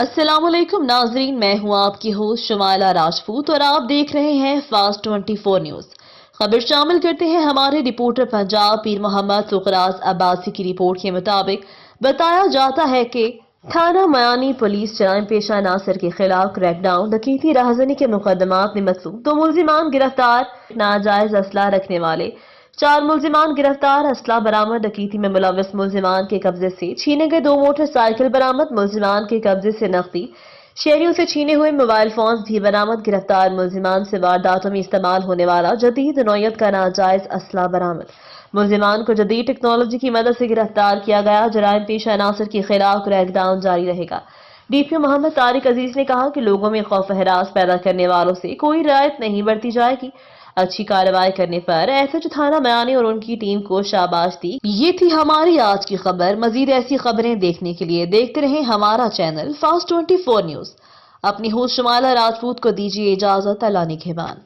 अस्सलाम वालेकुम नाजरीन, मैं हूं आपकी होस्ट शमाला राजपूत और आप देख रहे हैं फास्ट 24 न्यूज। खबर शामिल करते हैं हमारे रिपोर्टर पंजाब पीर मोहम्मद सुखराज अब्बासी की रिपोर्ट के मुताबिक बताया जाता है कि थाना मयानी पुलिस जराइम पेशा नासर के खिलाफ क्रैकडाउन, डकैती, राहजनी के मुकदमात में मसरूफ 2 मुलजिमान गिरफ्तार, नाजायज असला रखने वाले 4 मुलजिमान गिरफ्तार, असला बरामद, डकैती में मुलविस मुलजिमान के कब्जे से छीने गए 2 मोटरसाइकिल बरामद, मुलजिमान के कब्जे से नकदी, शहरियों से छीने हुए मोबाइल फोन भी बरामद, गिरफ्तार मुलजिमान से वारदातों में इस्तेमाल होने वाला जदीद नौयत का नाजायज असला बरामद। मुलजिमान को जदीद टेक्नोलॉजी की मदद से गिरफ्तार किया गया। जराइम पेशा नासर के खिलाफ क्रैकडाउन जारी रहेगा। डीपीओ मोहम्मद तारिक अजीज ने कहा कि लोगों में खौफ हरास पैदा करने वालों से कोई रियायत नहीं बरती जाएगी। अच्छी कार्रवाई करने पर एसएच थाना मयानी और उनकी टीम को शाबाश दी। ये थी हमारी आज की खबर। मजीद ऐसी खबरें देखने के लिए देखते रहें हमारा चैनल फास्ट 24 न्यूज। अपनी होस्ट शमाला राजपूत को दीजिए इजाजत। अल्लाह निगहबान।